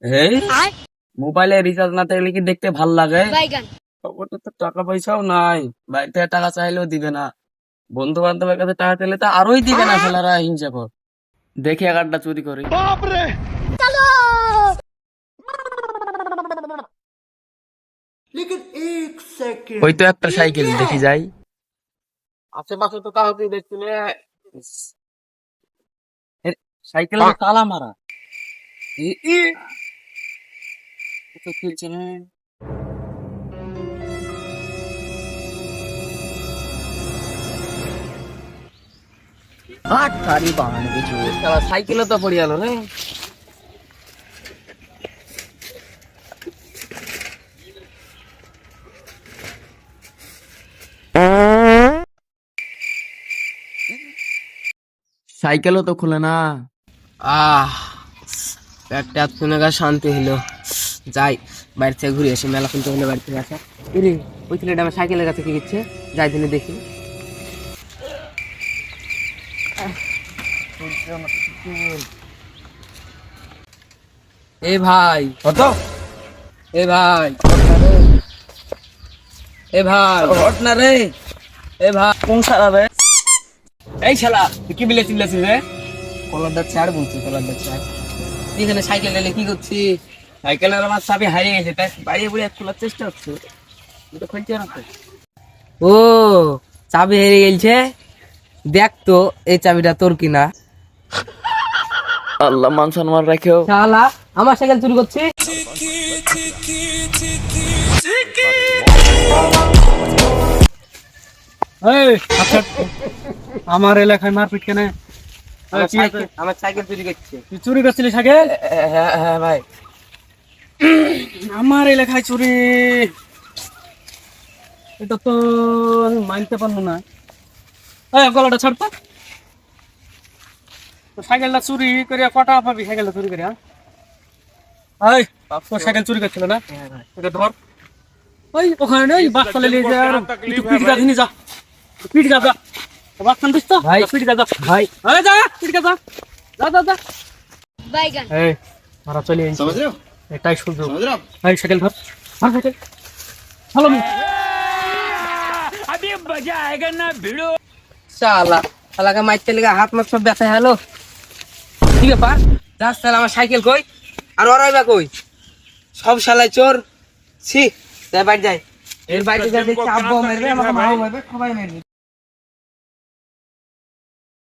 এই মোবাইলে রিচার্জ না থাকলে কি দেখতে ভাল লাগে? ওটা তো টাকা পয়সাও নাই, বাড়ি থেকে টাকা চাইলেও দিবে না, বন্ধু বান্ধবের কাছে টাকা চাইলে তো আরোই দিবে না, ছেলেরা হিংসা কর। দেখি এক আড্ডা চুরি করি। ওই তো একটা সাইকেল, দেখি যাই। আশেপাশে তো কাউকে দেখছি না। সাইকেল তালা মারা। তো খেলছে না। সাইকেলও তো পড়ে গেল রে। সাইকেলও তো খুলে না। একটা শুনে গা শান্তি হইলো। যাই বাড়ি থেকে ঘুরে এসে, মেলা কিনতে হলে বাড়ি থেকে আসা। ওই ছেলেটা আমার সাইকেলের কাছে কি দিচ্ছে, যাই দিনে দেখি। এ ভাই কত, এ ভাই এ ভাই হট না রে, এ ভাই কোন সারা রে? এই শালা তুই কি বিলে চিল্লাছিস রে? কলারটা ছাড় বলছি, কলারটা ছাড়। তুই এখানে সাইকেল নিয়ে কি করছিস? সাইকেলের আমার চাবি হারিয়ে গেছে, তাই বাইরে বলে খোলার চেষ্টা হচ্ছে। তুই তো খুলছে না তো। ও চাবি হারিয়ে গেছে, দেখ তো এই চাবিটা তোর কিনা। আল্লাহ মান সম্মান রাখেও। শালা আমার সাইকেল চুরি করছিস? আচ্ছা, আমার এলাকায় মারপিট কেন? আমার সাইকেল চুরি করছে। তুই চুরি করছিলি সাইকেল? হ্যাঁ হ্যাঁ ভাই। আমার এলাকায় চুরি, এটা তো আমি মানতে পারবো না। গলাটা ছাড়তো। সাইকেলটা চুরি করে কটা পাবি? সাইকেলটা চুরি করে তোর সাইকেল চুরি করছিল না? এটা ধর, ওই ওখানে নেই বাস চলে নিয়ে যা, একটু পিট গা দিনি, যা পিট গা, যা বাস কান দিস তো ভাই, পিট গা যা ভাই, আরে যা পিট গা, যা যা যা যা বাইগান। এই মারা চলে আইছি, समझ रहे हो? এটাই সুযোগ, समझ रहे हो? এই সাইকেল ধর, ধর সাইকেল, চলো अभी मजा आएगा ना भिड़ो। শালা শালাকে মারতে লেগে হাত মাত সব ব্যথা হলো। কি ব্যাপার? যাস শালা, আমার সাইকেল কই আর ওরাইবা কই? সব শালাই চোর। ছি, যাই বাড়ি যাই। এর বাইরে যা দেখছি আব্বু মারবে, আমাকে মাও মারবে, সবাই মারবে।